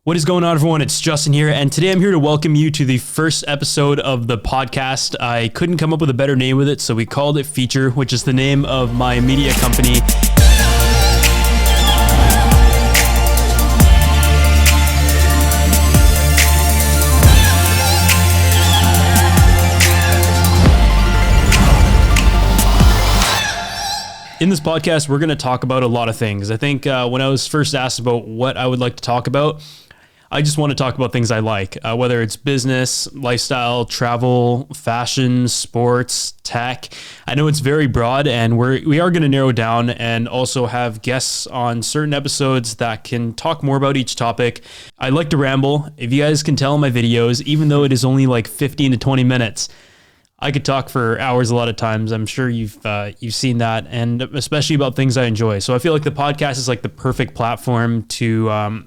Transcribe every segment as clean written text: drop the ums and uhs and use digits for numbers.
What is going on, everyone? It's Justin here, and today I'm here to welcome you to the first episode of the podcast. I couldn't come up with a better name with it, so we called it Feature, which is the name of my media company. In this podcast, we're going to talk about a lot of things. I think when I was first asked about what I would like to talk about, I just want to talk about things I like, whether it's business, lifestyle, travel, fashion, sports, tech. I know it's very broad, and we are going to narrow down and also have guests on certain episodes that can talk more about each topic. I like to ramble. If you guys can tell in my videos, even though it is only like 15 to 20 minutes, I could talk for hours a lot of times. I'm sure you've seen that, and especially about things I enjoy. So I feel like the podcast is like the perfect platform to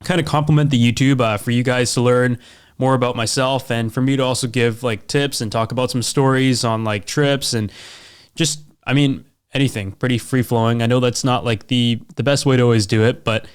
kind of complement the YouTube for you guys to learn more about myself, and for me to also give like tips and talk about some stories on like trips and just, anything. Pretty free flowing. I know that's not like the best way to always do it, but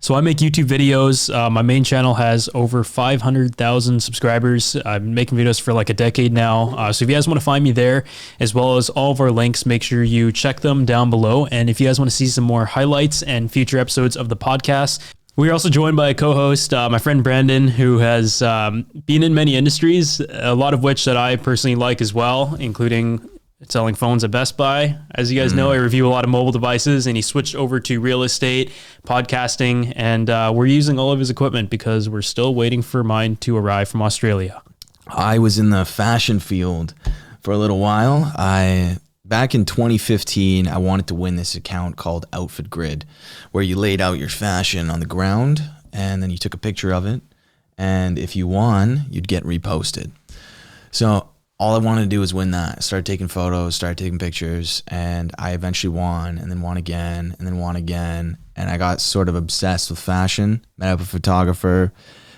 so I make YouTube videos. My main channel has over 500,000 subscribers. I've been making videos for like a decade now. So if you guys want to find me there, as well as all of our links, make sure you check them down below. And if you guys want to see some more highlights and future episodes of the podcast, we're also joined by a co-host, my friend Brandon, who has been in many industries, a lot of which that I personally like as well, including selling phones at Best Buy. As you guys know, I review a lot of mobile devices, and he switched over to real estate, podcasting, and we're using all of his equipment because we're still waiting for mine to arrive from Australia. I was in the fashion field for a little while. Back in 2015, I wanted to win this account called Outfit Grid, where you laid out your fashion on the ground and then you took a picture of it. And if you won, you'd get reposted. So all I wanted to do was win that. I started taking photos, started taking pictures, and I eventually won, and then won again, and then won again. And I got sort of obsessed with fashion, met up with a photographer,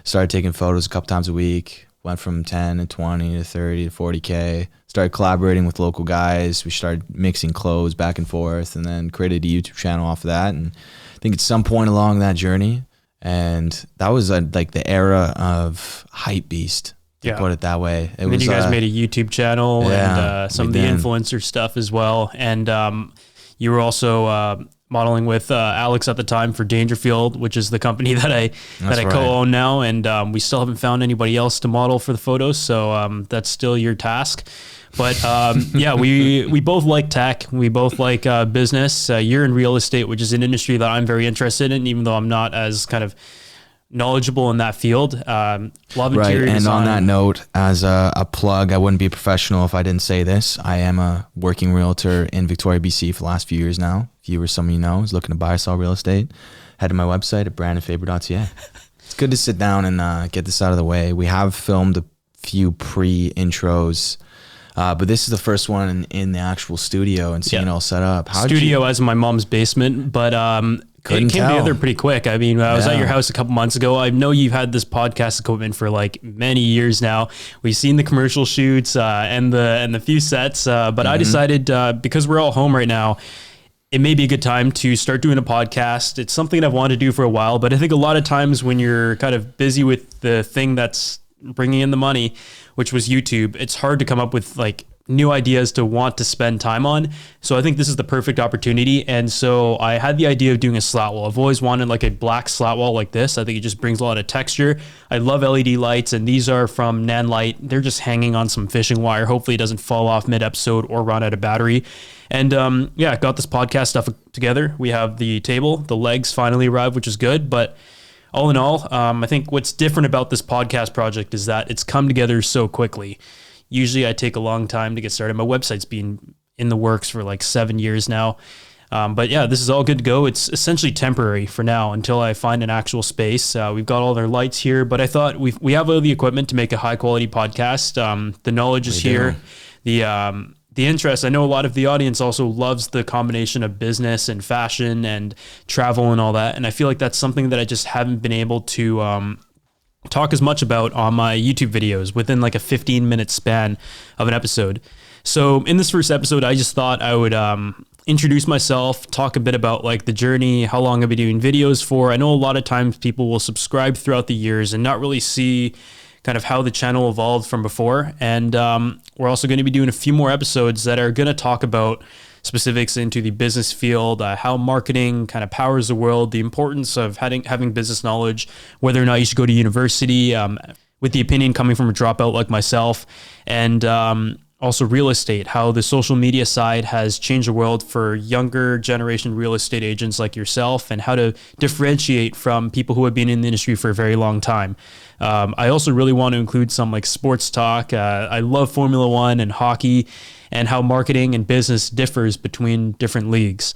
started taking photos a couple times a week, went from 10 to 20 to 30 to 40K, started collaborating with local guys. We started mixing clothes back and forth, and then created a YouTube channel off of that. And I think at some point along that journey, and that was like the era of Hypebeast. To put it that way. And then you guys made a YouTube channel and some of the influencer stuff as well. And you were also modeling with Alex at the time for Dangerfield, which is the company that I co-own now. And we still haven't found anybody else to model for the photos. So that's still your task. But we both like tech. We both like business. You're in real estate, which is an industry that I'm very interested in, even though I'm not as kind of knowledgeable in that field. Love interior design. And on that note, as a plug, I wouldn't be a professional if I didn't say this. I am a working realtor in Victoria, BC for the last few years now. If you or some of you know is looking to buy or sell real estate, head to my website at brandonfaber.ca. It's good to sit down and get this out of the way. We have filmed a few pre-intros, but this is the first one in the actual studio and seeing it all set up. Studio as in my mom's basement, but it came together pretty quick. I mean, I was at your house a couple months ago. I know you've had this podcast equipment for like many years now. We've seen the commercial shoots and the few sets, but I decided because we're all home right now, it may be a good time to start doing a podcast. It's something I've wanted to do for a while, but I think a lot of times when you're kind of busy with the thing that's bringing in the money, which was YouTube, it's hard to come up with like new ideas to want to spend time on. So I think this is the perfect opportunity. And so I had the idea of doing a slat wall. I've always wanted like a black slat wall like this. I think it just brings a lot of texture. I love LED lights, and these are from Nanlite. They're just hanging on some fishing wire. Hopefully it doesn't fall off mid-episode or run out of battery. And got this podcast stuff together. We have the table, the legs finally arrived, which is good. But all in all, I think what's different about this podcast project is that it's come together so quickly. Usually I take a long time to get started. My website's been in the works for like 7 years now. But yeah, this is all good to go. It's essentially temporary for now until I find an actual space. We've got all their lights here, but I thought we have all the equipment to make a high quality podcast. The knowledge is here. The interest, I know a lot of the audience also loves the combination of business and fashion and travel and all that. And I feel like that's something that I just haven't been able to talk as much about on my YouTube videos within like a 15-minute span of an episode. So in this first episode, I just thought I would introduce myself, talk a bit about like the journey, how long I've been doing videos for. I know a lot of times people will subscribe throughout the years and not really see kind of how the channel evolved from before. And we're also going to be doing a few more episodes that are going to talk about specifics into the business field, how marketing kind of powers the world, the importance of having business knowledge, whether or not you should go to university, with the opinion coming from a dropout like myself, and also real estate, how the social media side has changed the world for younger generation real estate agents like yourself, and how to differentiate from people who have been in the industry for a very long time. I also really want to include some like sports talk. I love Formula One and hockey, and how marketing and business differs between different leagues.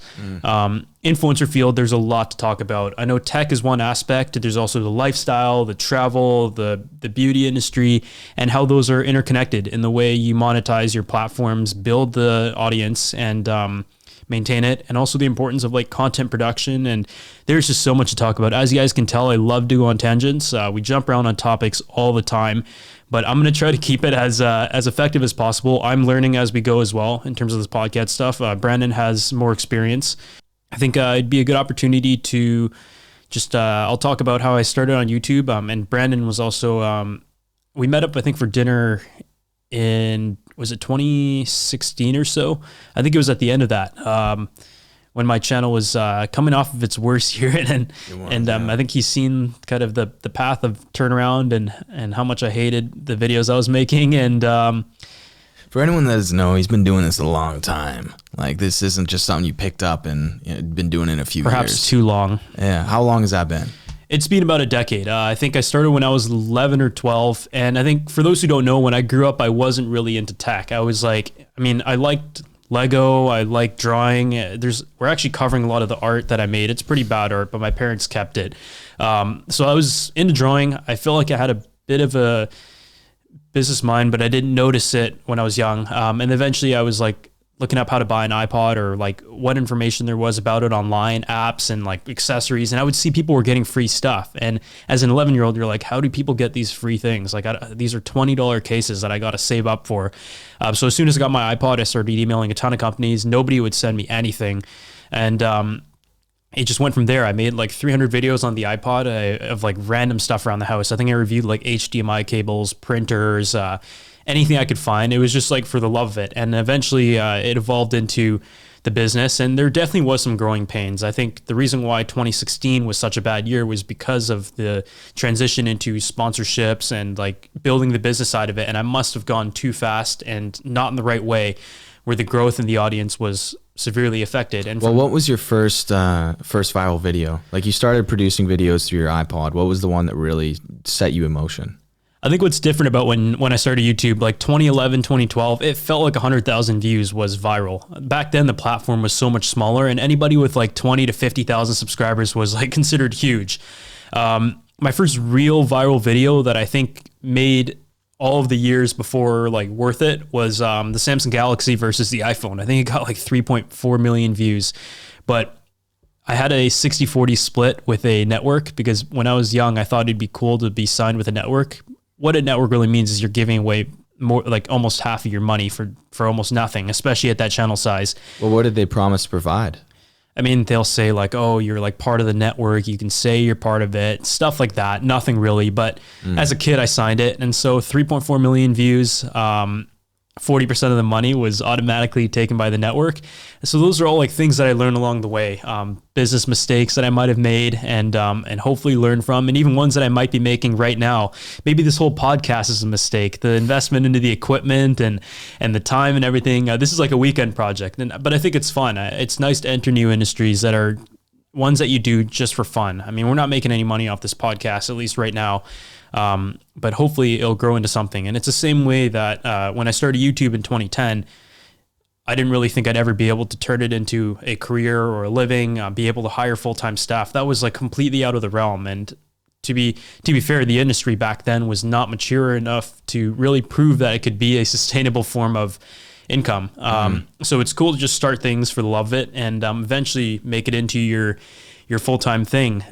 Influencer field, there's a lot to talk about. I know tech is one aspect. There's also the lifestyle, the travel, the beauty industry, and how those are interconnected in the way you monetize your platforms, build the audience, and maintain it, and also the importance of like content production. And there's just so much to talk about. As you guys can tell, I love to go on tangents. We jump around on topics all the time, but I'm going to try to keep it as effective as possible. I'm learning as we go as well in terms of this podcast stuff. Brandon has more experience. I think it'd be a good opportunity to just, I'll talk about how I started on YouTube. And Brandon was also, we met up, I think, for dinner in, was it 2016 or so? I think it was at the end of that, when my channel was coming off of its worst year. And I think he's seen kind of the path of turnaround and how much I hated the videos I was making. And for anyone that doesn't know, he's been doing this a long time. Like, this isn't just something you picked up and been doing it a few years. Perhaps too long. Yeah. How long has that been? It's been about a decade. I think I started when I was 11 or 12. And I think for those who don't know, when I grew up, I wasn't really into tech. I was like, I liked Lego. I liked drawing. We're actually covering a lot of the art that I made. It's pretty bad art, but my parents kept it. So I was into drawing. I feel like I had a bit of a business mind, but I didn't notice it when I was young. And eventually I was like looking up how to buy an iPod, or like what information there was about it online, apps and like accessories. And I would see people were getting free stuff. And as an 11-year-old, you're like, how do people get these free things? Like these are $20 cases that I got to save up for. So as soon as I got my iPod, I started emailing a ton of companies. Nobody would send me anything. And it just went from there. I made like 300 videos on the iPod of like random stuff around the house. I think I reviewed like HDMI cables, printers, anything I could find. It was just like for the love of it. And eventually it evolved into the business, and there definitely was some growing pains. I think the reason why 2016 was such a bad year was because of the transition into sponsorships and like building the business side of it. And I must have gone too fast and not in the right way, where the growth in the audience was severely affected. And what was your first viral video? Like, you started producing videos through your iPod. What was the one that really set you in motion? I think what's different about when I started YouTube, like 2011, 2012, it felt like 100,000 views was viral. Back then, the platform was so much smaller, and anybody with like 20 to 50,000 subscribers was like considered huge. My first real viral video that I think made all of the years before like worth it was the Samsung Galaxy versus the iPhone. I think it got like 3.4 million views, but I had a 60-40 split with a network, because when I was young, I thought it'd be cool to be signed with a network. What a network really means is you're giving away more, like almost half of your money for almost nothing, especially at that channel size. Well, what did they promise to provide? They'll say like, oh, you're like part of the network. You can say you're part of it, stuff like that. Nothing really. But as a kid, I signed it. And so 3.4 million views, 40% of the money was automatically taken by the network. So those are all like things that I learned along the way, business mistakes that I might have made and hopefully learn from, and even ones that I might be making right now. Maybe this whole podcast is a mistake. The investment into the equipment and the time and everything. This is like a weekend project, but I think it's fun. It's nice to enter new industries that are ones that you do just for fun. We're not making any money off this podcast, at least right now. But hopefully it'll grow into something. And it's the same way that when I started YouTube in 2010, I didn't really think I'd ever be able to turn it into a career or a living, be able to hire full-time staff. That was like completely out of the realm. And to be fair, the industry back then was not mature enough to really prove that it could be a sustainable form of income. So it's cool to just start things for the love of it and eventually make it into your full-time thing.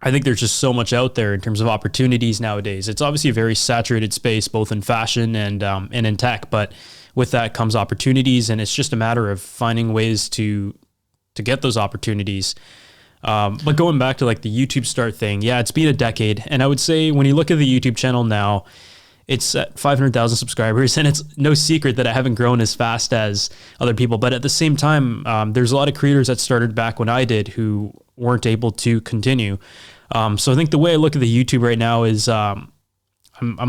I think there's just so much out there in terms of opportunities nowadays. It's obviously a very saturated space, both in fashion and in tech, but with that comes opportunities, and it's just a matter of finding ways to get those opportunities. But going back to like the YouTube start thing, yeah, it's been a decade. And I would say when you look at the YouTube channel now, it's at 500,000 subscribers, and it's no secret that I haven't grown as fast as other people. But at the same time, there's a lot of creators that started back when I did who weren't able to continue. So I think the way I look at the YouTube right now is I'm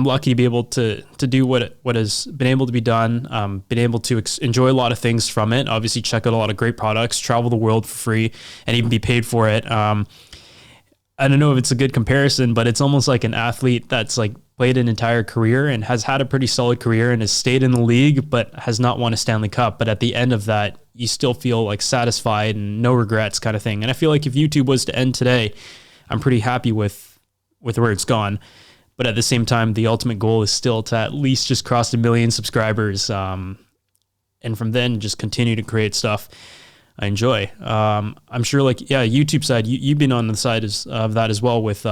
lucky to be able to do what has been able to be done, been able to enjoy a lot of things from it, obviously check out a lot of great products, travel the world for free, and even be paid for it. I don't know if it's a good comparison, but it's almost like an athlete that's like played an entire career and has had a pretty solid career and has stayed in the league, but has not won a Stanley Cup. But at the end of that, you still feel like satisfied and no regrets kind of thing. And I feel like if YouTube was to end today, I'm pretty happy with where it's gone. But at the same time, the ultimate goal is still to at least just cross 1 million subscribers. And from then just continue to create stuff I enjoy. I'm sure like, yeah, YouTube side, you've been on the side of that as well with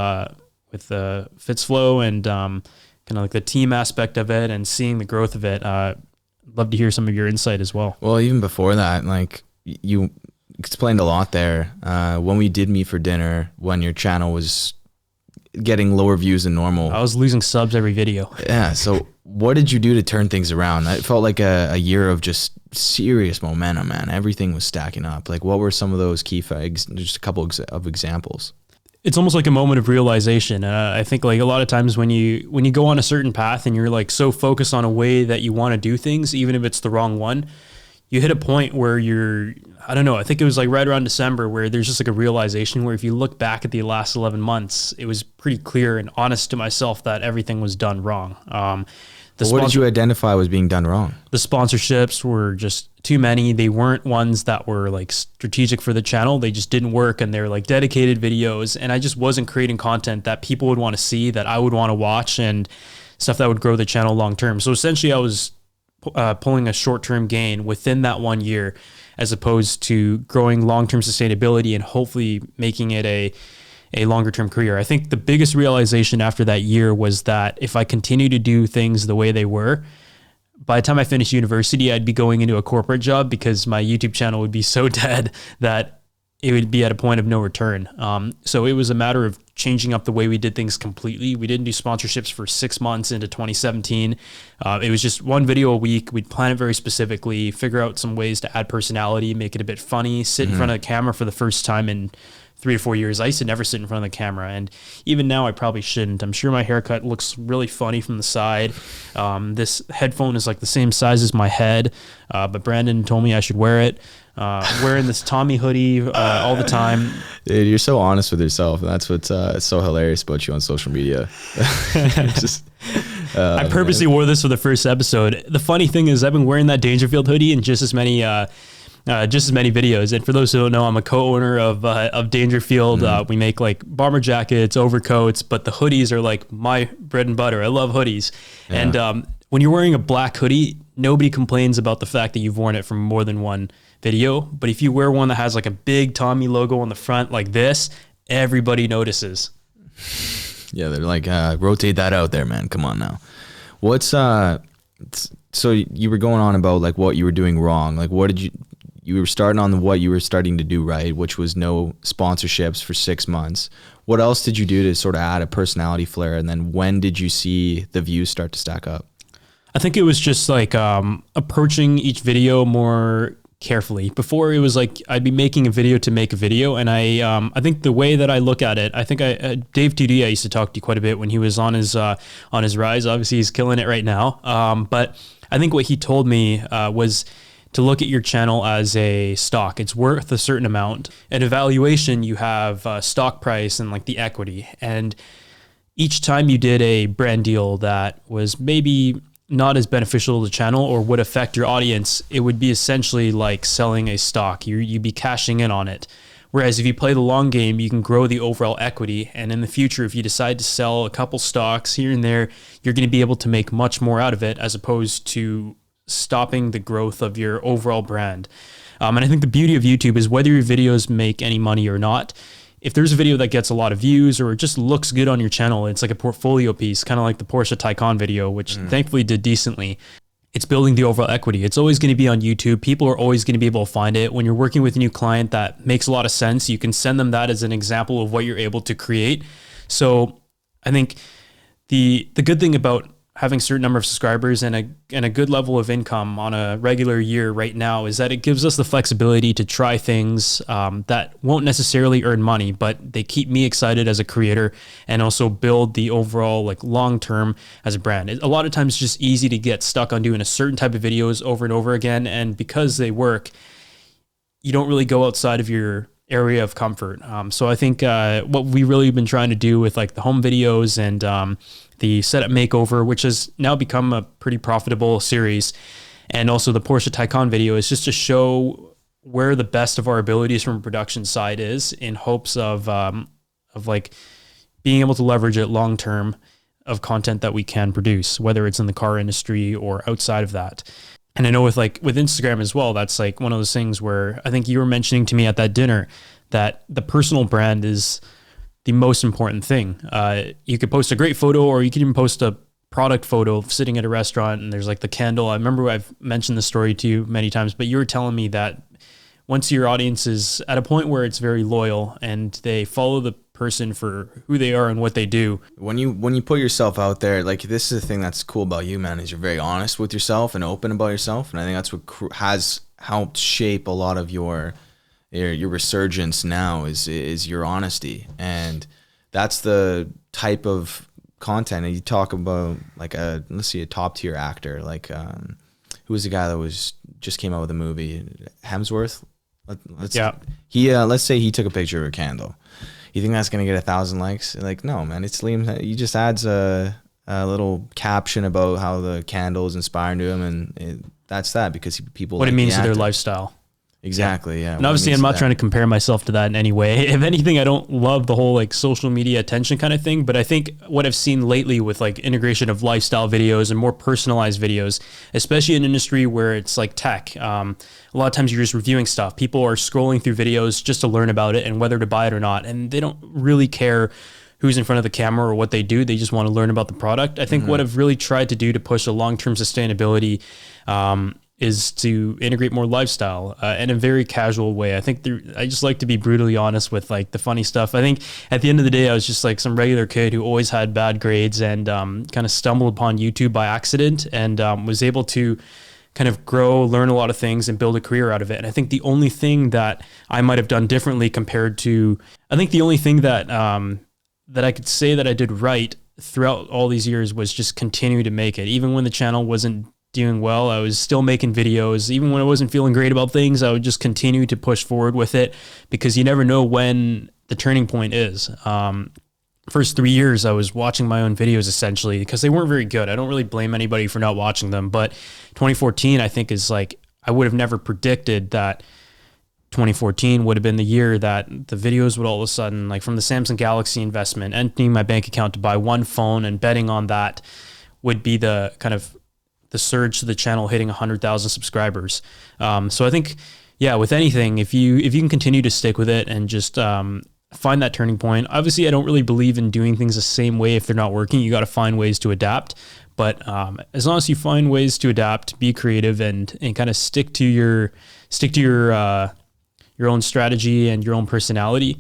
Fitzflow and kind of like the team aspect of it and seeing the growth of it. Love to hear some of your insight as well. Well, even before that, like you explained a lot there. When we did meet for dinner, when your channel was getting lower views than normal, I was losing subs every video. Yeah. So what did you do to turn things around? It felt like a year of just serious momentum, man. Everything was stacking up. Like what were some of those key facts? Just a couple of examples. It's almost like a moment of realization. I think like a lot of times when you go on a certain path and you're like so focused on a way that you want to do things, even if it's the wrong one, you hit a point where I don't know, I think it was like right around December where there's just like a realization where if you look back at the last 11 months, it was pretty clear and honest to myself that everything was done wrong. What did you identify was being done wrong? The sponsorships were just too many. They weren't ones that were like strategic for the channel. They just didn't work, and they're like dedicated videos. And I just wasn't creating content that people would want to see, that I would want to watch, and stuff that would grow the channel long term. So essentially I was pulling a short-term gain within that 1 year, as opposed to growing long-term sustainability and hopefully making it a longer-term career. I think the biggest realization after that year was that if I continue to do things the way they were, by the time I finished university, I'd be going into a corporate job because my YouTube channel would be so dead that it would be at a point of no return. So it was a matter of changing up the way we did things completely. We didn't do sponsorships for 6 months into 2017. It was just one video a week. We'd plan it very specifically, figure out some ways to add personality, make it a bit funny, sit in front of the camera for the first time in 3 to 4 years. I used to never sit in front of the camera, and even now I probably shouldn't. I'm sure my haircut looks really funny from the side. This headphone is like the same size as my head, but Brandon told me I should wear it. Wearing this Tommy hoodie all the time. Dude, you're so honest with yourself. That's what's so hilarious about you on social media. I purposely wore this for the first episode. The funny thing is I've been wearing that Dangerfield hoodie in just as many videos. And for those who don't know, I'm a co-owner of Dangerfield. We make like bomber jackets, overcoats, but the hoodies are like my bread and butter. I love hoodies. Yeah. And when you're wearing a black hoodie, nobody complains about the fact that you've worn it for more than one video. But if you wear one that has like a big Tommy logo on the front like this, everybody notices. Yeah, they're like, rotate that out there, man. Come on now. What's so you were going on about like what you were doing wrong. Like what did you were starting on what you were starting to do right, which was no sponsorships for 6 months. What else did you do to sort of add a personality flair? And then when did you see the views start to stack up? I think it was just like approaching each video more carefully. Before it was like I'd be making a video to make a video, and I think the way that I look at it, I think Dave 2D, I used to talk to quite a bit when he was on his rise. Obviously, he's killing it right now. But I think what he told me was to look at your channel as a stock. It's worth a certain amount. An evaluation, you have stock price and like the equity. And each time you did a brand deal that was maybe not as beneficial to the channel or would affect your audience, it would be essentially like selling a stock. You'd be cashing in on it. Whereas if you play the long game, you can grow the overall equity. And in the future, if you decide to sell a couple stocks here and there, you're going to be able to make much more out of it as opposed to stopping the growth of your overall brand. And I think the beauty of YouTube is whether your videos make any money or not, if there's a video that gets a lot of views or it just looks good on your channel, it's like a portfolio piece, kind of like the Porsche Taycan video, which thankfully did decently. It's building the overall equity. It's always going to be on YouTube. People are always going to be able to find it. When you're working with a new client that makes a lot of sense, you can send them that as an example of what you're able to create. So I think the good thing about having a certain number of subscribers and a good level of income on a regular year right now is that it gives us the flexibility to try things that won't necessarily earn money, but they keep me excited as a creator and also build the overall like long-term as a brand. A lot of times it's just easy to get stuck on doing a certain type of videos over and over again. And because they work, you don't really go outside of your area of comfort. So I think what we really been trying to do with like the home videos and the setup makeover, which has now become a pretty profitable series, and also the Porsche Taycan video, is just to show where the best of our abilities from a production side is, in hopes of like being able to leverage it long term of content that we can produce, whether it's in the car industry or outside of that. And I know with Instagram as well, that's like one of those things where I think you were mentioning to me at that dinner that the personal brand is the most important thing. You could post a great photo, or you could even post a product photo of sitting at a restaurant and there's like the candle. I remember I've mentioned this story to you many times, but you were telling me that once your audience is at a point where it's very loyal and they follow the person for who they are and what they do. When you put yourself out there, like, this is the thing that's cool about you, man, is you're very honest with yourself and open about yourself. And I think that's what has helped shape a lot of your resurgence now is your honesty. And that's the type of content. And you talk about like let's see, a top tier actor, like who was the guy that just came out with a movie, Hemsworth. Let's say he took a picture of a candle. You think that's gonna get 1,000 likes? Like, no, man. It's Liam. He just adds a little caption about how the candle is inspiring to him, and that's that, because people what it means to their lifestyle. Exactly, yeah. And obviously I'm not trying to compare myself to that in any way. If anything, I don't love the whole like social media attention kind of thing, but I think what I've seen lately with like integration of lifestyle videos and more personalized videos, especially in an industry where it's like tech, a lot of times you're just reviewing stuff. People are scrolling through videos just to learn about it and whether to buy it or not, and they don't really care who's in front of the camera or what they do. They just want to learn about the product. I think what I've really tried to do to push a long-term sustainability is to integrate more lifestyle in a very casual way. I think I just like to be brutally honest with like the funny stuff. I think at the end of the day, I was just like some regular kid who always had bad grades and kind of stumbled upon YouTube by accident and was able to kind of grow, learn a lot of things and build a career out of it. And I think the only thing that I might have done differently I think the only thing that I could say that I did right throughout all these years was just continue to make it. Even when the channel wasn't doing well, I was still making videos. Even when I wasn't feeling great about things, I would just continue to push forward with it, because you never know when the turning point is. First 3 years, I was watching my own videos essentially because they weren't very good. I don't really blame anybody for not watching them, but 2014, I think, is like, I would have never predicted that 2014 would have been the year that the videos would all of a sudden, like from the Samsung Galaxy investment, emptying my bank account to buy one phone and betting on that would be the kind of the surge to the channel hitting 100,000 subscribers. So I think, yeah, with anything, if you can continue to stick with it and just find that turning point. Obviously, I don't really believe in doing things the same way if they're not working. You got to find ways to adapt. But as long as you find ways to adapt, be creative, and kind of stick to your own strategy and your own personality,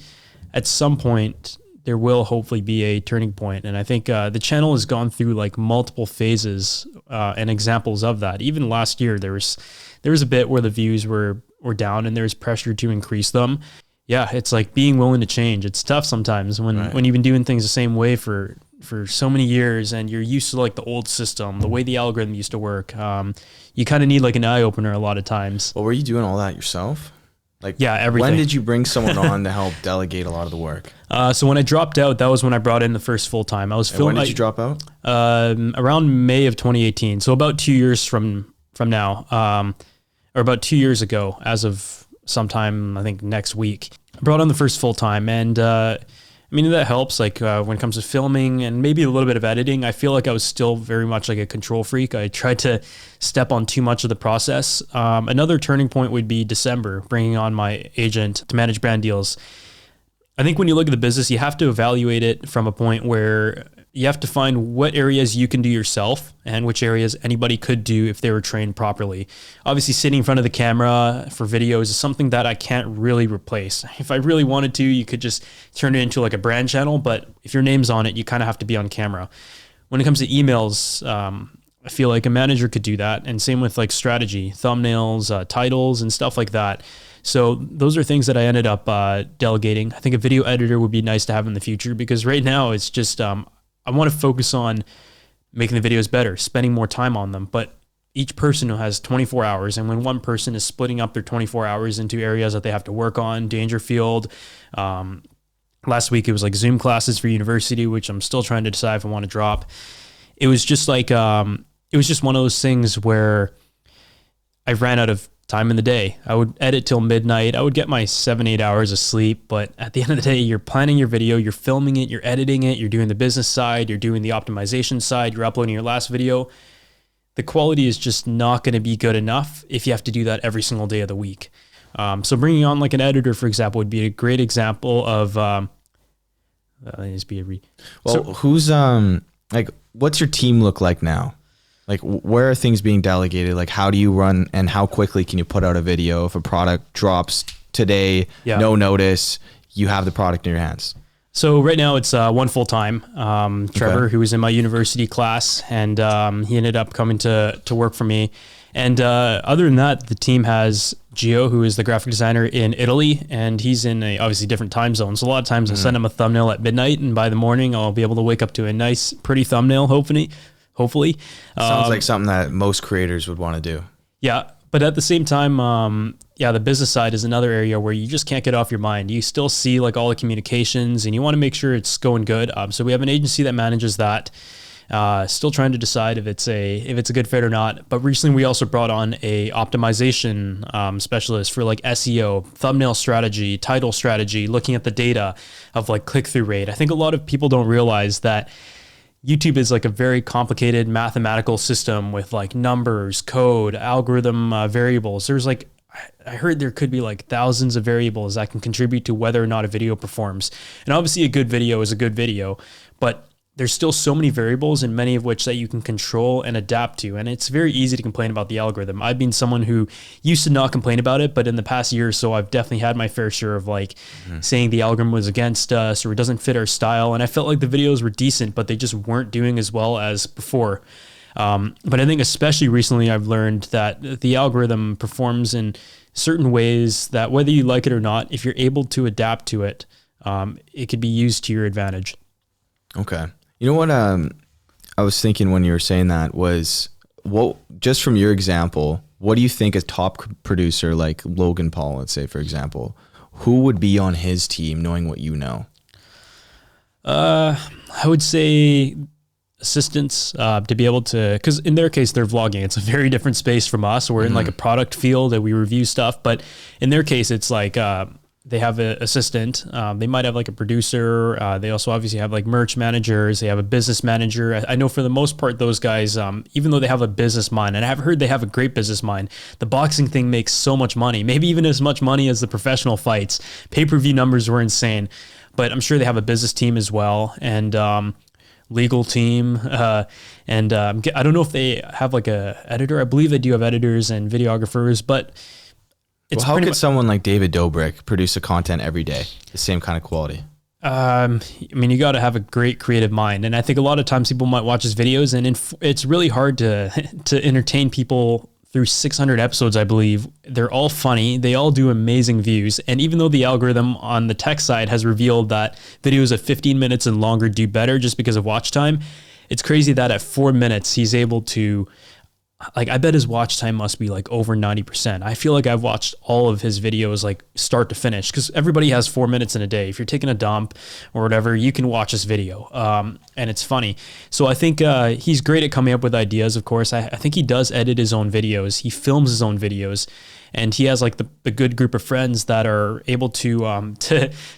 at some point there will hopefully be a turning point. And I think the channel has gone through like multiple phases and examples of that. Even last year, there was a bit where the views were down and there was pressure to increase them. Yeah, it's like being willing to change. It's tough sometimes when you've been doing things the same way for so many years and you're used to like the old system, the way the algorithm used to work. You kind of need like an eye opener a lot of times. Well, were you doing all that yourself? Like, yeah, everything. When did you bring someone on to help delegate a lot of the work? So when I dropped out, that was when I brought in the first full time. I was filming. When did you drop out? Around May of 2018. So about 2 years from now, or about 2 years ago, as of sometime, I think next week, I brought on the first full time. And I mean, that helps. Like when it comes to filming and maybe a little bit of editing, I feel like I was still very much like a control freak. I tried to step on too much of the process. Another turning point would be December, bringing on my agent to manage brand deals. I think when you look at the business, you have to evaluate it from a point where you have to find what areas you can do yourself and which areas anybody could do if they were trained properly. Obviously, sitting in front of the camera for videos is something that I can't really replace. If I really wanted to, you could just turn it into like a brand channel, but if your name's on it, you kind of have to be on camera. When it comes to emails, I feel like a manager could do that. And same with like strategy, thumbnails, titles, and stuff like that. So those are things that I ended up delegating. I think a video editor would be nice to have in the future, because right now it's just, I want to focus on making the videos better, spending more time on them. But each person has 24 hours. And when one person is splitting up their 24 hours into areas that they have to work on, Dangerfield, last week it was like Zoom classes for university, which I'm still trying to decide if I want to drop. It was just like, it was just one of those things where I ran out of time in the day. I would edit till midnight. I would get my 7-8 hours of sleep, but at the end of the day, you're planning your video, you're filming it, you're editing it, you're doing the business side, you're doing the optimization side, you're uploading your last video. The quality is just not going to be good enough if you have to do that every single day of the week. So bringing on like an editor, for example, would be a great example of, who's, like, what's your team look like now? Like, where are things being delegated? Like, how do you run and how quickly can you put out a video if a product drops today, no notice, you have the product in your hands? So right now it's one full-time, Trevor, who was in my university class, and he ended up coming to work for me. And other than that, the team has Gio, who is the graphic designer in Italy, and he's in a obviously different time zone. So a lot of times I'll send him a thumbnail at midnight, and by the morning I'll be able to wake up to a nice, pretty thumbnail, hopefully. Sounds like something that most creators would want to do. Yeah. But at the same time, the business side is another area where you just can't get off your mind. You still see like all the communications and you want to make sure it's going good. So we have an agency that manages that. Still trying to decide if it's a good fit or not. But recently we also brought on a optimization specialist for like SEO, thumbnail strategy, title strategy, looking at the data of like click-through rate. I think a lot of people don't realize that YouTube is like a very complicated mathematical system with like numbers, code, algorithm, variables. There's like, I heard there could be like thousands of variables that can contribute to whether or not a video performs. And obviously a good video is a good video, but there's still so many variables, and many of which that you can control and adapt to. And it's very easy to complain about the algorithm. I've been someone who used to not complain about it, but in the past year or so, I've definitely had my fair share of like saying the algorithm was against us or it doesn't fit our style. And I felt like the videos were decent, but they just weren't doing as well as before. But I think especially recently, I've learned that the algorithm performs in certain ways that whether you like it or not, if you're able to adapt to it, it could be used to your advantage. Okay. You know what I was thinking when you were saying that was, just from your example, what do you think a top producer like Logan Paul, let's say, for example, who would be on his team knowing what you know? I would say assistants to be able to, because in their case, they're vlogging. It's a very different space from us. We're in like a product field that we review stuff, but in their case, it's like they have an assistant. They might have like a producer. They also obviously have like merch managers. They have a business manager. I know for the most part, those guys, even though they have a business mind, and I've heard they have a great business mind, the boxing thing makes so much money, maybe even as much money as the professional fights. Pay-per-view numbers were insane, but I'm sure they have a business team as well. And legal team. And I don't know if they have like a editor. I believe they do have editors and videographers, but well, how could someone like David Dobrik produce a content every day, the same kind of quality? I mean, you got to have a great creative mind. And I think a lot of times people might watch his videos and it's really hard to entertain people through 600 episodes, I believe. They're all funny. They all do amazing views. And even though the algorithm on the tech side has revealed that videos of 15 minutes and longer do better just because of watch time, it's crazy that at 4 minutes, he's able to, like, I bet his watch time must be like over 90%. I feel like I've watched all of his videos like start to finish, because everybody has 4 minutes in a day. If you're taking a dump or whatever, you can watch this video. And it's funny. So I think he's great at coming up with ideas, of course. I think he does edit his own videos. He films his own videos. And he has like the good group of friends that are able to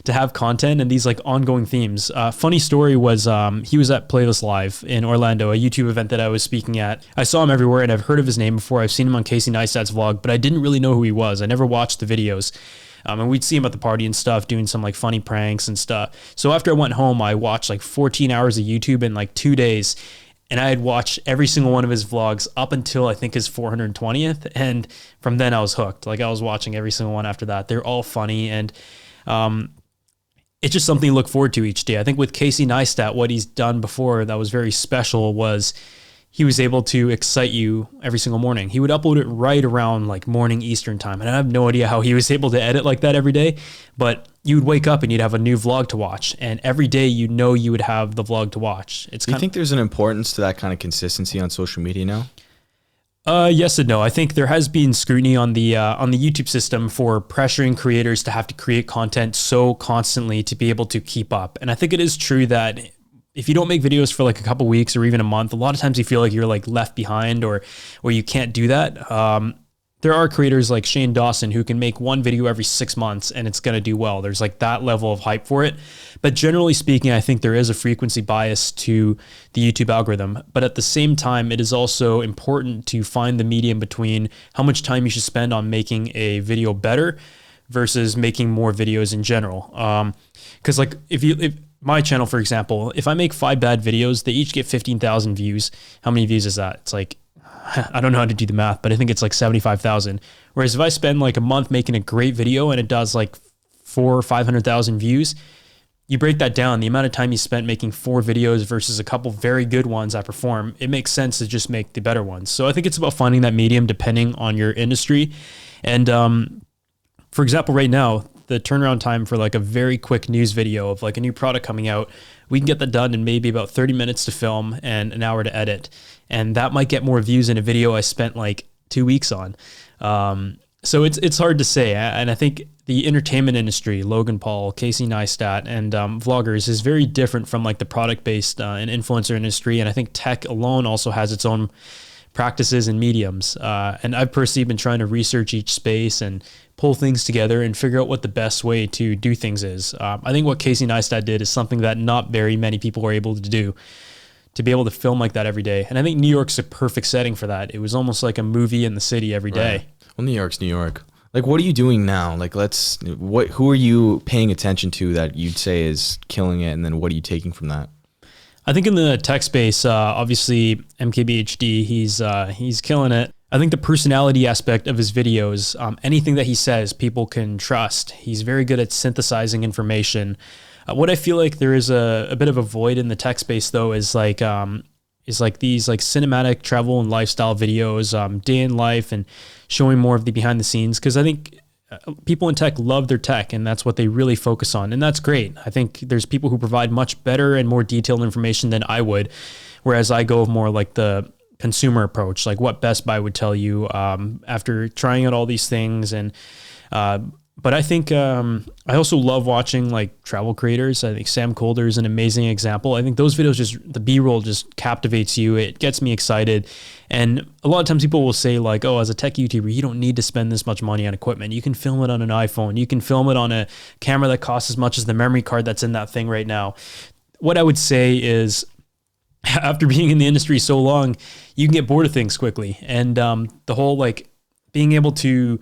have content and these like ongoing themes. Funny story was he was at Playlist Live in Orlando, a YouTube event that I was speaking at. I saw him everywhere and I've heard of his name before. I've seen him on Casey Neistat's vlog, but I didn't really know who he was. I never watched the videos. And we'd see him at the party and stuff, doing some like funny pranks and stuff. So after I went home, I watched like 14 hours of YouTube in like 2 days. And I had watched every single one of his vlogs up until I think his 420th. And from then I was hooked. Like I was watching every single one after that. They're all funny. And it's just something to look forward to each day. I think with Casey Neistat, what he's done before that was very special was he was able to excite you every single morning. He would upload it right around like morning Eastern time. And I have no idea how he was able to edit like that every day, but you would wake up and you'd have a new vlog to watch. And every day, you know, you would have the vlog to watch. Do you think there's an importance to that kind of consistency on social media now? Yes and no. I think there has been scrutiny on the YouTube system for pressuring creators to have to create content so constantly to be able to keep up. And I think it is true that if you don't make videos for like a couple weeks or even a month, a lot of times you feel like you're like left behind or you can't do that. There are creators like Shane Dawson who can make one video every 6 months and it's going to do well. There's like that level of hype for it. But generally speaking, I think there is a frequency bias to the YouTube algorithm. But at the same time, it is also important to find the medium between how much time you should spend on making a video better versus making more videos in general. Because like if my channel, for example, if I make 5 bad videos, they each get 15,000 views. How many views is that? It's like, I don't know how to do the math, but I think it's like 75,000. Whereas if I spend like a month making a great video and it does like 400,000 or 500,000 views, you break that down, the amount of time you spent making 4 videos versus a couple very good ones that perform, it makes sense to just make the better ones. So I think it's about finding that medium depending on your industry. And for example, right now, the turnaround time for like a very quick news video of like a new product coming out, we can get that done in maybe about 30 minutes to film and an hour to edit. And that might get more views in a video I spent like 2 weeks on. So it's hard to say. And I think the entertainment industry, Logan Paul, Casey Neistat, and vloggers is very different from like the product-based and influencer industry. And I think tech alone also has its own practices and mediums. And I've personally been trying to research each space and pull things together and figure out what the best way to do things is. I think what Casey Neistat did is something that not very many people are able to do, to be able to film like that every day. And I think New York's a perfect setting for that. It was almost like a movie in the city every day. Right. Well, New York's New York. Like, what are you doing now? Like, who are you paying attention to that you'd say is killing it? And then what are you taking from that? I think in the tech space, obviously MKBHD, he's killing it. I think the personality aspect of his videos, anything that he says, people can trust. He's very good at synthesizing information. What I feel like there is a bit of a void in the tech space though is like these like cinematic travel and lifestyle videos, day in life, and showing more of the behind the scenes. Because I think people in tech love their tech, and that's what they really focus on, and that's great. I think there's people who provide much better and more detailed information than I would, whereas I go more like the consumer approach, like what Best Buy would tell you after trying out all these things. And but I think I also love watching like travel creators. I think Sam Kolder is an amazing example. I think those videos, the B-roll just captivates you. It gets me excited. And a lot of times people will say like, oh, as a tech YouTuber, you don't need to spend this much money on equipment. You can film it on an iPhone. You can film it on a camera that costs as much as the memory card that's in that thing right now. What I would say is, after being in the industry so long, you can get bored of things quickly. And the whole like being able to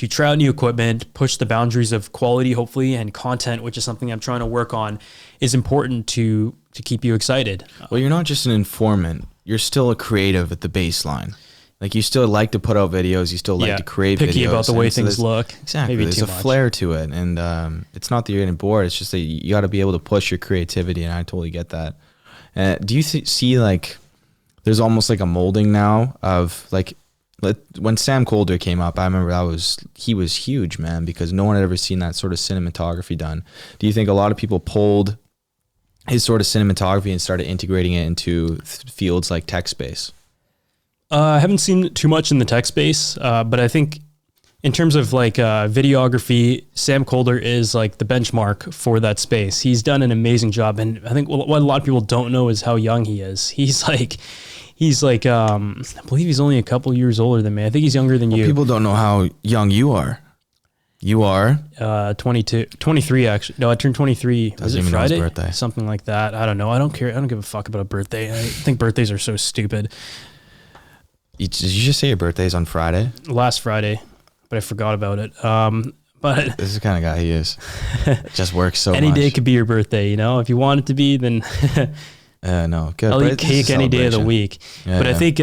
try out new equipment, push the boundaries of quality, hopefully, and content, which is something I'm trying to work on, is important to keep you excited. Well, you're not just an informant. You're still a creative at the baseline. Like, you still like to put out videos. You still like to create videos. Picky about the way things look. Exactly. Maybe there's a flair to it. And it's not that you're getting bored. It's just that you got to be able to push your creativity. And I totally get that. Do you see like there's almost like a molding now of like, when Sam Kolder came up, I remember he was huge, man, because no one had ever seen that sort of cinematography done. Do you think a lot of people pulled his sort of cinematography and started integrating it into fields like tech space? I haven't seen too much in the tech space, but I think in terms of like videography, Sam Kolder is like the benchmark for that space. He's done an amazing job. And I think what a lot of people don't know is how young he is. He's like, I believe he's only a couple years older than me. I think he's younger than you. People don't know how young you are. You are? 23 actually. No, I turned 23. Was it Friday? Know his birthday. Something like that. I don't know. I don't care. I don't give a fuck about a birthday. I think birthdays are so stupid. Did you just say your birthday's on Friday? Last Friday, but I forgot about it. But this is the kind of guy he is. It just works so any much. day could be your birthday, you know? If you want it to be, then no, good. I'll eat cake any day of the week. Yeah, but I think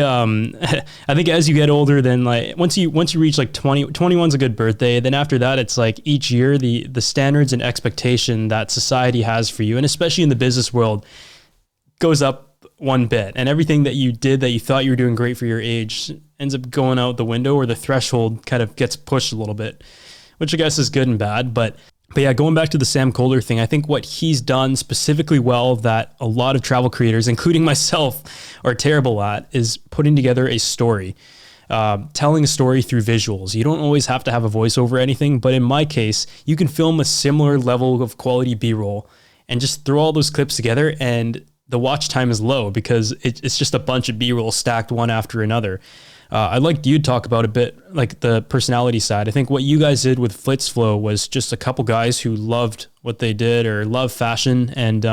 as you get older, then like once you reach like 21's a good birthday. Then after that, it's like each year the standards and expectation that society has for you, and especially in the business world, goes up one bit. And everything that you did that you thought you were doing great for your age ends up going out the window, or the threshold kind of gets pushed a little bit, which I guess is good and bad. But yeah, going back to the Sam Kohler thing, I think what he's done specifically well that a lot of travel creators, including myself, are terrible at is putting together a story, telling a story through visuals. You don't always have to have a voice over anything, but in my case, you can film a similar level of quality B-roll and just throw all those clips together, and the watch time is low because it's just a bunch of B-roll stacked one after another. I'd like you to talk about a bit like the personality side. I think what you guys did with Flitzflow was just a couple guys who loved what they did or love fashion, and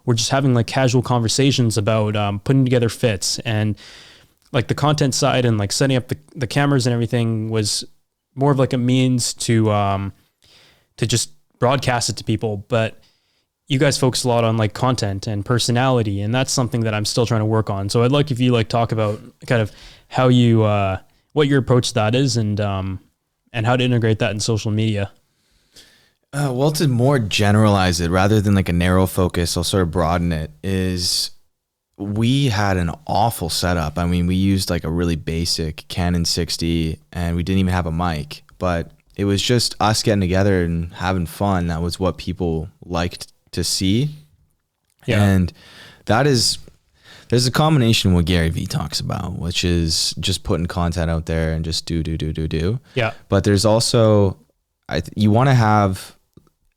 we're just having like casual conversations about putting together fits, and like the content side and like setting up the cameras and everything was more of like a means to just broadcast it to people. But you guys focus a lot on like content and personality, and that's something that I'm still trying to work on. So I'd like if you like talk about kind of how you, what your approach to that is, and how to integrate that in social media. Well, to more generalize it rather than like a narrow focus, I'll sort of broaden it, is we had an awful setup. I mean, we used like a really basic Canon 60 and we didn't even have a mic, but it was just us getting together and having fun. That was what people liked to see. Yeah. And there's a combination of what Gary Vee talks about, which is just putting content out there and just do. Yeah. But there's also, you want to have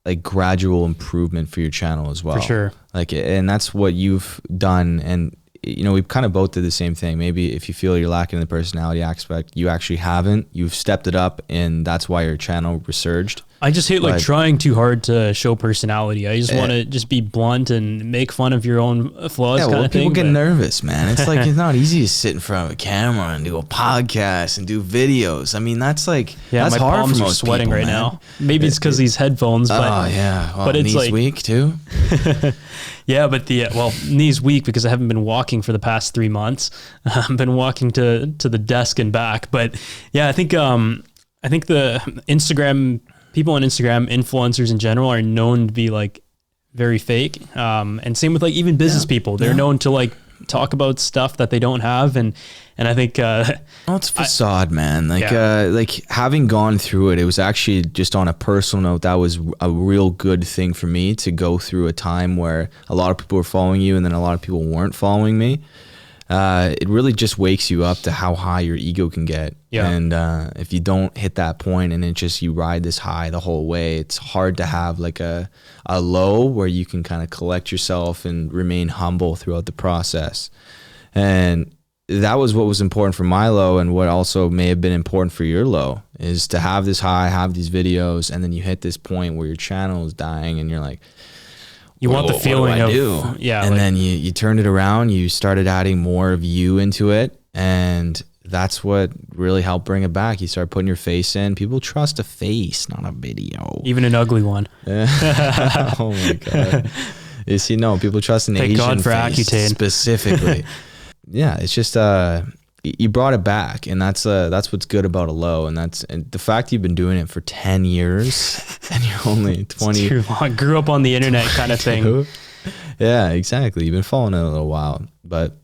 like gradual improvement for your channel as well. For sure. Like, and that's what you've done. And, you know, we've kind of both did the same thing. Maybe if you feel you're lacking in the personality aspect, you actually haven't. You've stepped it up, and that's why your channel resurged. I just hate like trying too hard to show personality. I just want to just be blunt and make fun of your own flaws. Yeah, kind of thing. People get nervous, man. It's like, it's not easy to sit in front of a camera and do a podcast and do videos. I mean, that's like, that's my hard palms for are most sweating people, right man. now. Maybe it's because these headphones. But, oh yeah, well, but it's knees like weak too. Yeah, but knees weak because I haven't been walking for the past 3 months. I've been walking to the desk and back. But yeah, I think the Instagram people on Instagram, influencers in general, are known to be like very fake. And same with like even business people. They're known to like talk about stuff that they don't have, and I think it's facade, man. Like like having gone through it, it was actually just on a personal note, that was a real good thing for me to go through a time where a lot of people were following you and then a lot of people weren't following me. It really just wakes you up to how high your ego can get. Yeah. And if you don't hit that point and it just, you ride this high the whole way, it's hard to have like a low where you can kind of collect yourself and remain humble throughout the process. And that was what was important for my low, and what also may have been important for your low, is to have this high, have these videos, and then you hit this point where your channel is dying and you're like, you want the feeling of, yeah. And then you turned it around, you started adding more of you into it, and that's what really helped bring it back. You started putting your face in. People trust a face, not a video. Even an ugly one. Oh my God. You see, no, people trust an Thank Asian God for face Accutane. Specifically. Yeah, it's just you brought it back, and that's what's good about a low, and the fact you've been doing it for 10 years and you're only 20. It's too long. Grew up on the internet kind of thing. Yeah, exactly. You've been following it a little while, but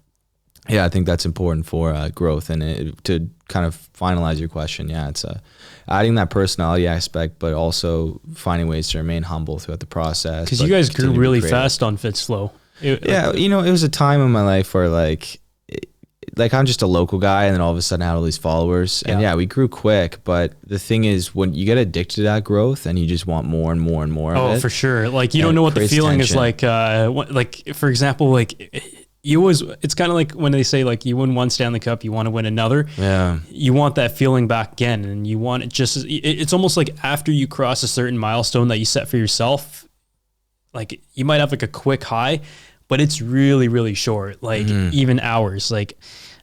yeah, I think that's important for growth. And to kind of finalize your question, yeah, it's adding that personality aspect, but also finding ways to remain humble throughout the process. Because you guys grew really fast on Flitzflow. Yeah, you know, it was a time in my life where like I'm just a local guy, and then all of a sudden I had all these followers, and yeah, we grew quick. But the thing is, when you get addicted to that growth and you just want more and more and more of it. Oh, for sure. Like you don't know what the feeling is like. For example, like it's kind of like when they say like you win one Stanley Cup, you want to win another. Yeah. You want that feeling back again, and you want it it's almost like after you cross a certain milestone that you set for yourself, like you might have like a quick high, but it's really, really short, like even hours. Like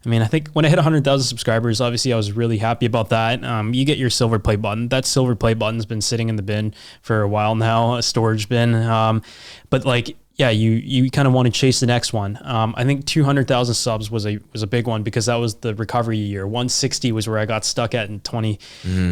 I mean, I think when I hit 100,000 subscribers, obviously I was really happy about that. You get your silver play button. That silver play button's been sitting in the bin for a while now, a storage bin. But like, yeah, you kind of want to chase the next one. I think 200,000 subs was a big one because that was the recovery year. 160 was where I got stuck at in 20.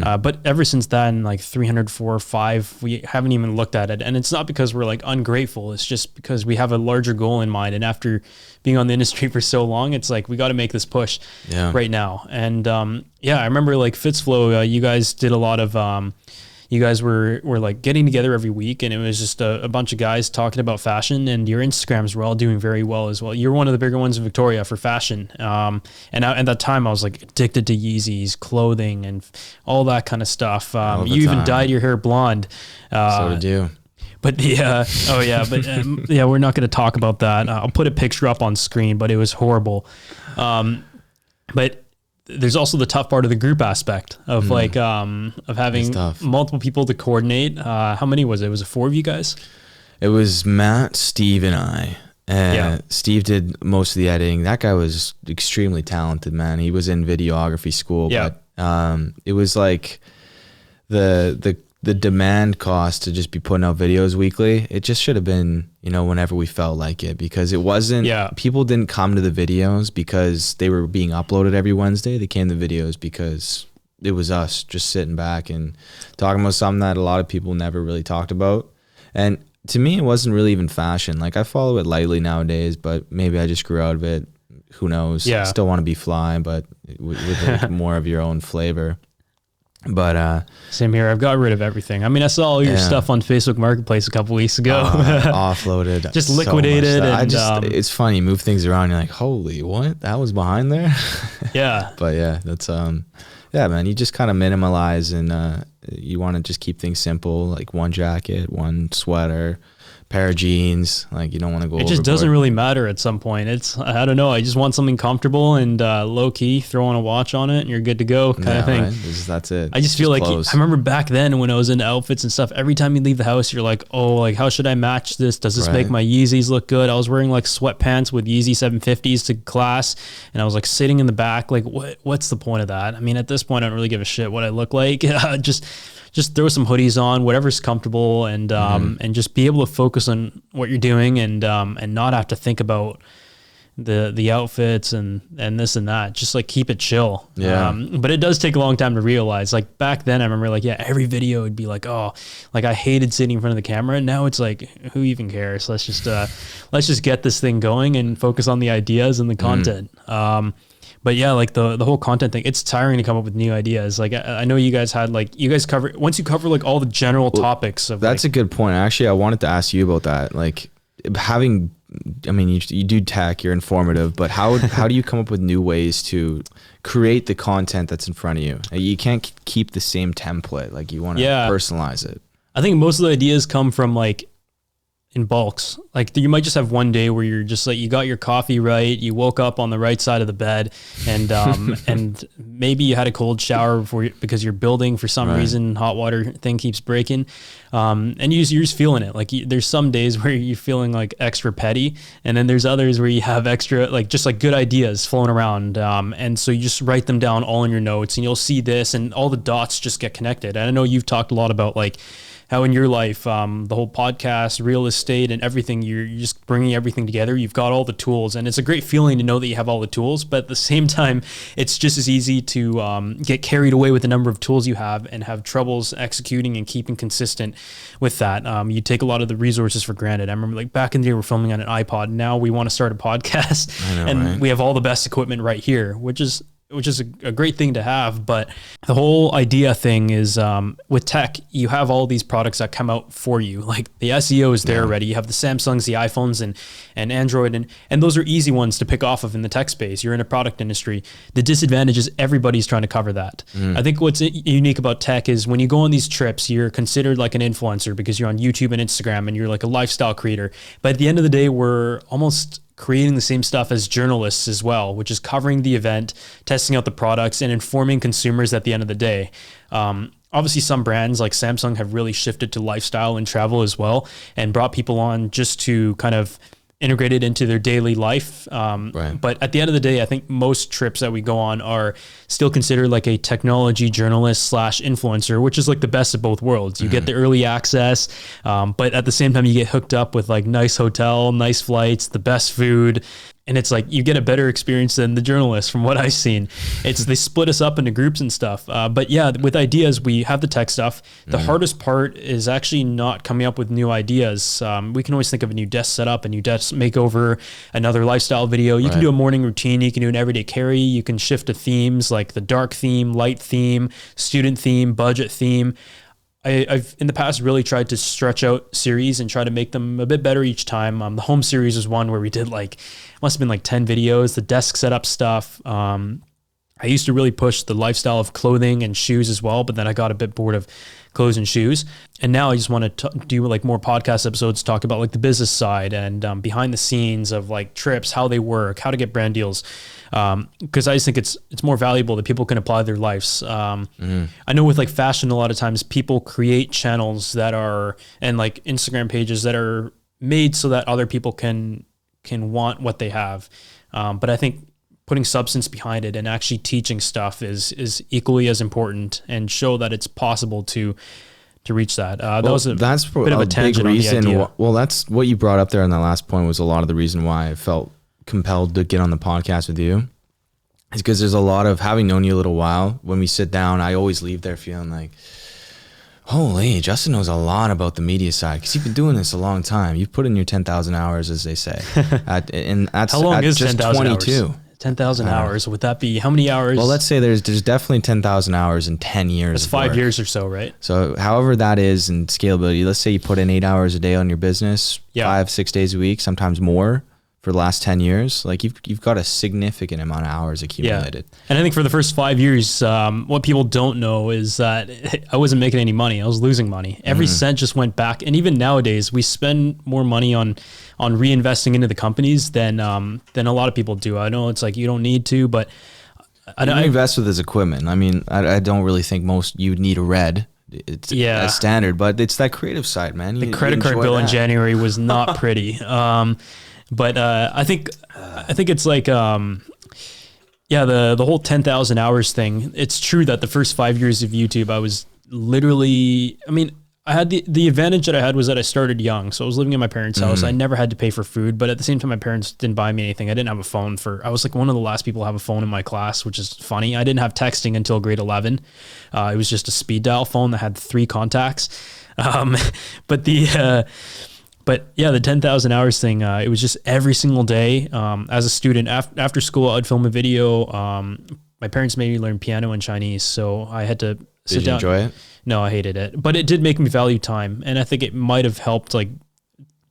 But ever since then, like 300, 4, 5, we haven't even looked at it. And it's not because we're like ungrateful. It's just because we have a larger goal in mind. And after being on the industry for so long, it's like, we got to make this push right now. And I remember like Fitzflow, you guys did a lot of, you guys were like getting together every week, and it was just a bunch of guys talking about fashion, and your Instagrams were all doing very well as well. You're one of the bigger ones in Victoria for fashion. And at that time I was like addicted to Yeezys, clothing, and all that kind of stuff. You even dyed your hair blonde. So did you. But we're not going to talk about that. I'll put a picture up on screen, but it was horrible. But there's also the tough part of the group aspect of of having multiple people to coordinate. How many was it? Was it 4 of you guys? It was Matt, Steve, and I. Steve did most of the editing. That guy was extremely talented, man. He was in videography school, but it was like the demand cost to just be putting out videos weekly. It just should have been, whenever we felt like it, because it wasn't, people didn't come to the videos because they were being uploaded every Wednesday. They came to videos because it was us just sitting back and talking about something that a lot of people never really talked about. And to me, it wasn't really even fashion. Like, I follow it lightly nowadays, but maybe I just grew out of it. Who knows? Still want to be fly, but with like more of your own flavor. But same here. I've got rid of everything. I mean, I saw all your stuff on Facebook Marketplace a couple weeks ago. Offloaded, just liquidated. So it's funny. You move things around. You're like, holy, what? That was behind there. But that's man. You just kind of minimalize, and you want to just keep things simple, like one jacket, one sweater, pair of jeans. Like, you don't want to go it just doesn't really matter at some point. I don't know, I just want something comfortable and low key, throw on a watch on it and you're good to go kind of thing. Right? That's it. I just feel like I remember back then when I was into outfits and stuff, every time you leave the house you're like, oh, like how should I match this? Does this make my Yeezys look good? I was wearing like sweatpants with Yeezy 750s to class, and I was like sitting in the back like, what's the point of that? I mean, at this point I don't really give a shit what I look like. Just throw some hoodies on, whatever's comfortable, and just be able to focus on what you're doing, and not have to think about the outfits and this and that. Just like keep it chill. But it does take a long time to realize. Like back then I remember like, every video would be like, oh, like I hated sitting in front of the camera. And now it's like, who even cares? Let's just get this thing going and focus on the ideas and the content. But yeah, like the whole content thing, it's tiring to come up with new ideas. Like I know you guys had once you cover like all the general topics of that's a good point. Actually, I wanted to ask you about that. Like you do tech, you're informative, but how do you come up with new ways to create the content that's in front of you? You can't keep the same template. Like you want to personalize it. I think most of the ideas come from like in bulks. Like you might just have one day where you're just like, you got your coffee right, you woke up on the right side of the bed, and and maybe you had a cold shower because you're building for some reason, hot water thing keeps breaking, and you're just feeling it. Like there's some days where you're feeling like extra petty, and then there's others where you have extra like just like good ideas flowing around, and so you just write them down all in your notes, and you'll see this, and all the dots just get connected. And I know you've talked a lot about like how in your life, the whole podcast, real estate, and everything, you're just bringing everything together. You've got all the tools, and it's a great feeling to know that you have all the tools. But at the same time, it's just as easy to get carried away with the number of tools you have and have troubles executing and keeping consistent with that. You take a lot of the resources for granted. I remember like back in the day, we're filming on an iPod. Now we want to start a podcast, and we have all the best equipment right here, which is a great thing to have. But the whole idea thing is with tech, you have all these products that come out for you. Like the SEO is there already. You have the Samsungs, the iPhones, and Android, and those are easy ones to pick off of in the tech space. You're in a product industry. The disadvantage is everybody's trying to cover that. I think what's unique about tech is when you go on these trips, you're considered like an influencer because you're on YouTube and Instagram and you're like a lifestyle creator. But at the end of the day, we're almost creating the same stuff as journalists as well, which is covering the event, testing out the products, and informing consumers at the end of the day. Obviously, some brands like Samsung have really shifted to lifestyle and travel as well, and brought people on just to kind of integrated into their daily life. Right. But at the end of the day, I think most trips that we go on are still considered like a technology journalist / influencer, which is like the best of both worlds. You get the early access, but at the same time, you get hooked up with like nice hotel, nice flights, the best food. And it's like, you get a better experience than the journalists from what I've seen. They split us up into groups and stuff. But yeah, with ideas, we have the tech stuff. The hardest part is actually not coming up with new ideas. We can always think of a new desk setup, a new desk makeover, another lifestyle video. You can do a morning routine. You can do an everyday carry. You can shift to themes like the dark theme, light theme, student theme, budget theme. I've in the past really tried to stretch out series and try to make them a bit better each time. The home series was one where we did must have been like 10 videos, the desk setup stuff. I used to really push the lifestyle of clothing and shoes as well, but then I got a bit bored of clothes and shoes. And now I just want to do like more podcast episodes, talk about like the business side and behind the scenes of like trips, how they work, how to get brand deals. Because I just think it's more valuable that people can apply their lives. I know with like fashion, a lot of times people create channels that are, and like Instagram pages that are made so that other people can want what they have. But I think putting substance behind it and actually teaching stuff is equally as important, and show that it's possible to reach that. That's a bit of a tangent big reason. On the idea. Well, that's what you brought up there in that last point, was a lot of the reason why I felt compelled to get on the podcast with you, is because there's a lot of, having known you a little while, when we sit down, I always leave there feeling like, holy, Justin knows a lot about the media side, because you've been doing this a long time. You've put in your 10,000 hours, as they say. And that's how long is just 10,000 22 hours? 10,000 hours. Would that be how many hours? Well, let's say there's definitely 10,000 hours in 10 years. That's 5 years or so, right? So however that is in scalability, let's say you put in 8 hours a day on your business, 5-6 days a week, sometimes more, for the last 10 years, like you've got a significant amount of hours accumulated. Yeah. And I think for the first 5 years, what people don't know is that I wasn't making any money. I was losing money. Every cent just went back. And even nowadays, we spend more money on reinvesting into the companies than a lot of people do. I know it's like you don't need to, but I invest with his equipment. I mean, I don't really think you'd need a red. It's a standard, but it's that creative side, man. The credit card bill in January was not pretty. But I think it's like the whole 10,000 hours thing. It's true that the first 5 years of YouTube, I was literally, I mean, I had the advantage that I had was that I started young. So I was living in my parents' house. I never had to pay for food, but at the same time, my parents didn't buy me anything. I didn't have a phone I was like one of the last people to have a phone in my class, which is funny. I didn't have texting until grade 11. It was just a speed dial phone that had 3 contacts. But yeah, the 10,000 hours thing, it was just every single day. As a student, after school, I'd film a video. My parents made me learn piano and Chinese, so I had to sit down. Did you enjoy it? No, I hated it. But it did make me value time. And I think it might have helped like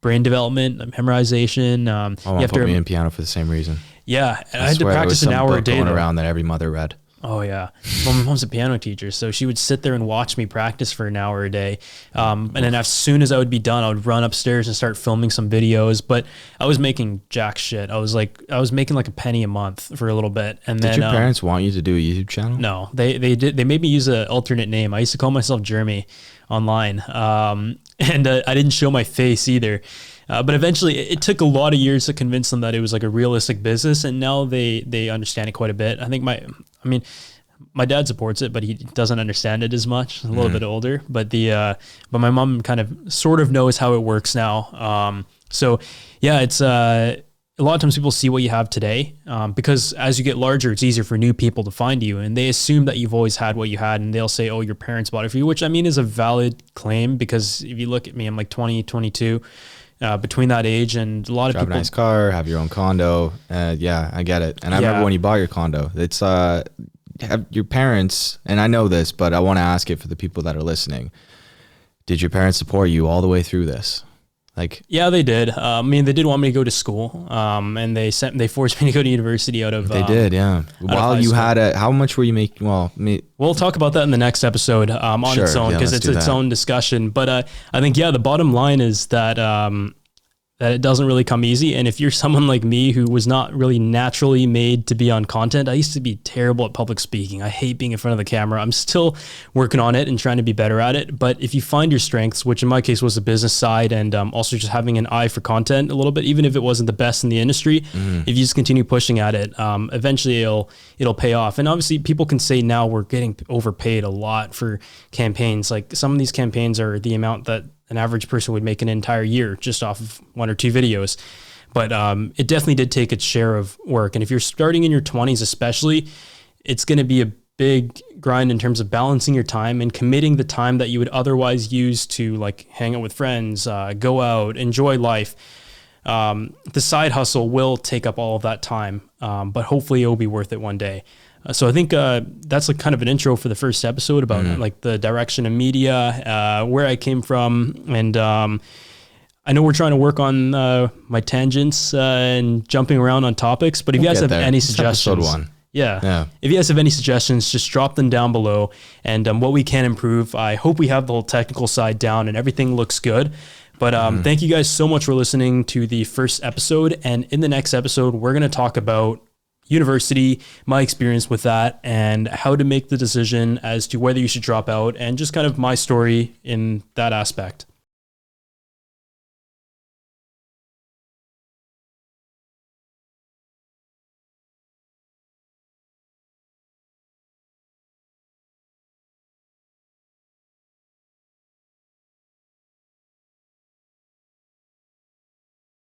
brain development, memorization. My mom put me in piano for the same reason. Yeah, I had to practice an hour a day. Going around that every mother read. Oh yeah. Well, my mom's a piano teacher, so she would sit there and watch me practice for an hour a day. And then as soon as I would be done, I would run upstairs and start filming some videos. But I was making jack shit. I was making like a penny a month for a little bit. And did your parents want you to do a YouTube channel? No, they did. They made me use an alternate name. I used to call myself Jeremy online. And I didn't show my face either. But eventually it took a lot of years to convince them that it was like a realistic business. And now they understand it quite a bit. I think my dad supports it, but he doesn't understand it as much. A little bit older, but but my mom kind of sort of knows how it works now. So yeah, it's a lot of times people see what you have today, because as you get larger, it's easier for new people to find you, and they assume that you've always had what you had, and they'll say, oh, your parents bought it for you, which I mean is a valid claim, because if you look at me, I'm like 20, 22, between that age, and a lot of people drive a nice car, have your own condo. Yeah, I get it. And I remember when you bought your condo, it's have your parents, and I know this, but I want to ask it for the people that are listening. Did your parents support you all the way through this? Like, yeah, they did. I mean, they did want me to go to school, and they forced me to go to university out of. They did, yeah. While you had how much were you making? Well, we'll talk about that in the next episode on its own, because it's its own discussion. But I think the bottom line is that that it doesn't really come easy. And if you're someone like me who was not really naturally made to be on content, I used to be terrible at public speaking. I hate being in front of the camera. I'm still working on it and trying to be better at it. But if you find your strengths, which in my case was the business side and also just having an eye for content a little bit, even if it wasn't the best in the industry, if you just continue pushing at it, eventually it'll pay off. And obviously people can say now we're getting overpaid a lot for campaigns. Like some of these campaigns are the amount that an average person would make an entire year just off of 1 or 2 videos. But it definitely did take its share of work. And if you're starting in your 20s especially, it's going to be a big grind in terms of balancing your time and committing the time that you would otherwise use to like hang out with friends, go out, enjoy life. The side hustle will take up all of that time, but hopefully it will be worth it one day. So I think that's like kind of an intro for the first episode about like the direction of media, where I came from. And I know we're trying to work on my tangents and jumping around on topics, but if you guys have any suggestions, episode 1. Yeah. If you guys have any suggestions, just drop them down below and what we can improve. I hope we have the whole technical side down and everything looks good. But thank you guys so much for listening to the first episode. And in the next episode, we're going to talk about university, my experience with that, and how to make the decision as to whether you should drop out and just kind of my story in that aspect.